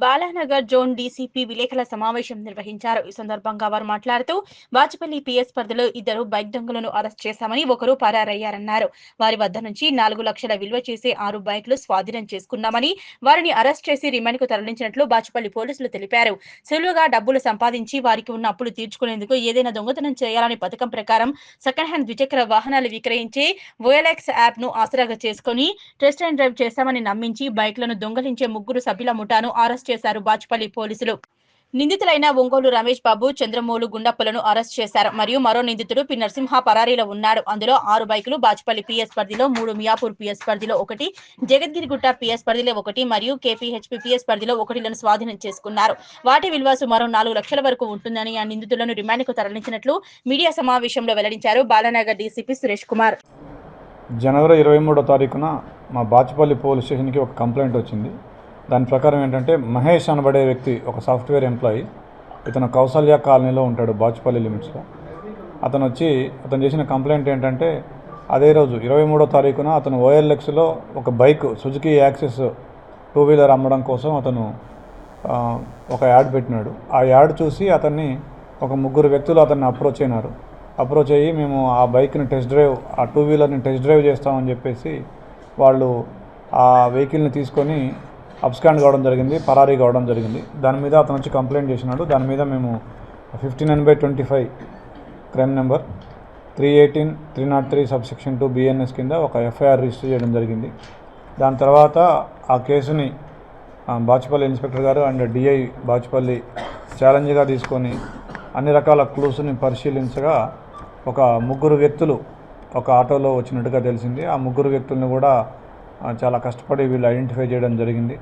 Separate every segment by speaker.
Speaker 1: Balanagar zone DCP విలేకరుల సమావేశం నిర్వహించారు. ఈ సందర్భంగా వారు మాట్లాడుతూ బాచుపల్లి పీఎస్ పరిధిలో ఇద్దరు బైక్ దొంగలను అరెస్ట్ చేశామని, ఒకరు పరారయ్యారన్నారు. వారి వద్ద నుంచి 4 లక్షల విలువ చేసే 6 బైక్లు స్వాధీనం చేసుకున్నామని, వారిని అరెస్ట్ చేసి రిమాండ్కు తరలించినట్లు బాచుపల్లి పోలీసులు తెలిపారు. సులువుగా డబ్బులు సంపాదించి వారికి ఉన్న అప్పులు తీర్చుకునేందుకు ఏదైనా దొంగతనం చేయాలనే పథకం ప్రకారం సెకండ్ హ్యాండ్ ద్విచక్ర వాహనాలు విక్రయించే ఓఎల్ఎక్స్ యాప్ను ఆసరాగా చేసుకుని టెస్ట్ అండ్ డ్రైవ్ చేశామని నమ్మించి బైక్లను దొంగలించే ముగ్గురు సభ్యుల ముఠాను అరెస్ట్ చేశారు బాచుపల్లి పోలీసులు. నిందితులైన ఒంగోలు రమేష్ బాబు, చంద్రమౌళి గుండప్పలను అరెస్ట్ చేశారు. మరియు మరో నిందితుడు పి నరసింహ పరారీలో ఉన్నాడు. అందులో 6 బైకులు బాచుపల్లి పిఎస్ పరిధిలో, 3 మియాపూర్ పిఎస్ పరిధిలో 1, జగద్గిరిగుట్ట పిఎస్ పరిధిలో 1 మరియు కేపీహెచ్పీ పిఎస్ పరిధిలో 1లను స్వాధీనం చేసుకున్నారు. వాటి విలువ సుమారు 4 లక్షల వరకు ఉంటుందని ఆ నిందితులను రిమాండ్కు తరలించినట్లు మీడియా సమావేశంలో వెల్లడించారు బాలానగర్ డీసీపీ సురేష్ కుమార్.
Speaker 2: జనవరి 23వ తారీఖున మా బాచుపల్లి పోలీస్ స్టేషన్కి ఒక కంప్లైంట్ వచ్చింది. దాని ప్రకారం ఏంటంటే మహేష్ అనబడే వ్యక్తి ఒక సాఫ్ట్వేర్ ఎంప్లాయీ, ఇతను కౌసల్య కాలనీలో ఉంటాడు బాచుపల్లి లిమిట్స్లో. అతను చేసిన కంప్లైంట్ ఏంటంటే అదే రోజు 23వ తారీఖున అతను ఓఎల్ఎక్స్లో ఒక బైక్ సుజుకి యాక్సెస్ 2 వీలర్ అమ్మడం కోసం అతను ఒక యాడ్ పెట్టినాడు. ఆ యాడ్ చూసి అతన్ని ఒక ముగ్గురు వ్యక్తులు అతన్ని అప్రోచ్ అయ్యి మేము ఆ బైక్ని టెస్ట్ డ్రైవ్, ఆ 2 వీలర్ని టెస్ట్ డ్రైవ్ చేస్తామని చెప్పేసి వాళ్ళు ఆ వెహికల్ని తీసుకొని అబ్స్కాండ్ కావడం జరిగింది, పరారీ కావడం జరిగింది. దాని మీద అతను వచ్చి కంప్లైంట్ చేసినాడు. దాని మీద మేము 59/25 క్రైమ్ నెంబర్ 318/303 సబ్సెక్షన్ 2 BNS కింద ఒక ఎఫ్ఐఆర్ రిజిస్టర్ చేయడం జరిగింది. దాని తర్వాత ఆ కేసుని బాచుపల్లి ఇన్స్పెక్టర్ గారు అండ్ డిఐ బాచుపల్లి ఛాలెంజ్గా తీసుకొని అన్ని రకాల క్లూస్ని పరిశీలించగా ఒక ముగ్గురు వ్యక్తులు ఒక ఆటోలో వచ్చినట్టుగా తెలిసింది. ఆ ముగ్గురు వ్యక్తులను కూడా చాలా కష్టపడి వీళ్ళు ఐడెంటిఫై చేయడం జరిగింది.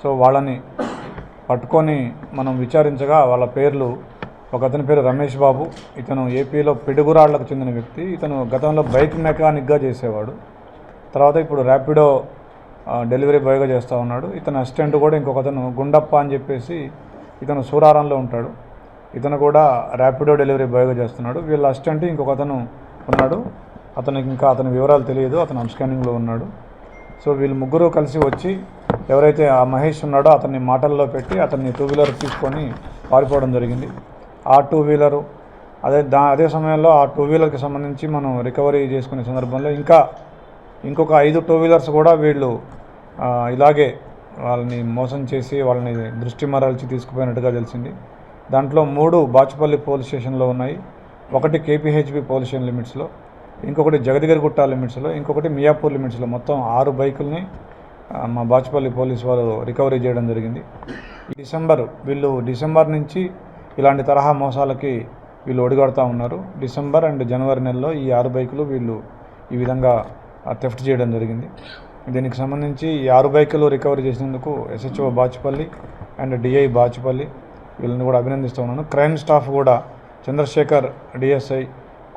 Speaker 2: సో వాళ్ళని పట్టుకొని మనం విచారించగా వాళ్ళ పేర్లు, ఒకతని పేరు రమేష్ బాబు, ఇతను ఏపీలో పిడుగురాళ్లకు చెందిన వ్యక్తి. ఇతను గతంలో బైక్ మెకానిక్గా చేసేవాడు. తర్వాత ఇప్పుడు ర్యాపిడో డెలివరీ బాయ్గా చేస్తూ ఉన్నాడు. ఇతను అసిస్టెంట్ కూడా ఇంకొకతను గుండప్ప అని చెప్పేసి ఇతను సూరారంలో ఉంటాడు. ఇతను కూడా ర్యాపిడో డెలివరీ బాయ్గా చేస్తున్నాడు. వీళ్ళ అసిస్టెంట్ ఇంకొకతను ఉన్నాడు. అతని వివరాలు తెలియదు, అతను అబ్స్కానింగ్లో ఉన్నాడు. సో వీళ్ళు ముగ్గురు కలిసి వచ్చి ఎవరైతే ఆ మహేష్ ఉన్నాడో అతన్ని మాటల్లో పెట్టి అతన్ని 2 వీలర్ తీసుకొని పారిపోవడం జరిగింది. ఆ 2 వీలరు అదే సమయంలో ఆ 2 వీలర్కి సంబంధించి మనం రికవరీ చేసుకునే సందర్భంలో ఇంకొక 5 2 వీలర్స్ కూడా వీళ్ళు ఇలాగే వాళ్ళని మోసం చేసి వాళ్ళని దృష్టి మరల్చి తీసుకుపోయినట్టుగా తెలిసింది. దాంట్లో 3 బాచుపల్లి పోలీస్ స్టేషన్లో ఉన్నాయి, 1 కేపీహెచ్పీ పోలీస్ స్టేషన్ లిమిట్స్లో, ఇంకొకటి జగద్గిరిగుట్ట లిమిట్స్లో, ఇంకొకటి మియాపూర్ లిమిట్స్లో. మొత్తం 6 బైకుల్ని మా బాచుపల్లి పోలీసు వారు రికవరీ చేయడం జరిగింది. వీళ్ళు డిసెంబర్ నుంచి ఇలాంటి తరహా మోసాలకి వీళ్ళు ఒడిగడుతూ ఉన్నారు. డిసెంబర్ అండ్ జనవరి నెలలో ఈ 6 బైకులు వీళ్ళు ఈ విధంగా థెఫ్ట్ చేయడం జరిగింది. దీనికి సంబంధించి ఈ 6 బైకులు రికవరీ చేసినందుకు SHO Bachupally and DI Bachupally వీళ్ళని కూడా అభినందిస్తూ ఉన్నాను. క్రైమ్ స్టాఫ్ కూడా చంద్రశేఖర్ DSI,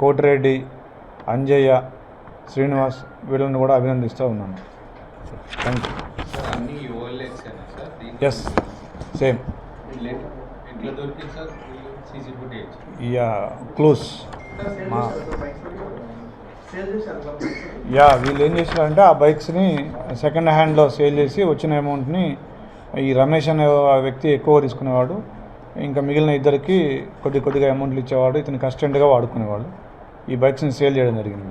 Speaker 2: కోటిరెడ్డి, అంజయ్య, శ్రీనివాస్ వీళ్ళని కూడా అభినందిస్తూ ఉన్నాను. Thank you. Yes, same. Clues వీళ్ళు ఏం చేశారంటే ఆ బైక్స్ని సెకండ్ హ్యాండ్లో సేల్ చేసి వచ్చిన అమౌంట్ని ఈ రమేష్ అనే వ్యక్తి ఎక్కువ తీసుకునేవాడు. ఇంకా మిగిలిన ఇద్దరికి కొద్దిగా అమౌంట్లు ఇచ్చేవాడు. ఇతను అసిస్టెంట్గా వాడుకునేవాడు. ఈ బైక్స్ని సేల్ చేయడం జరిగింది.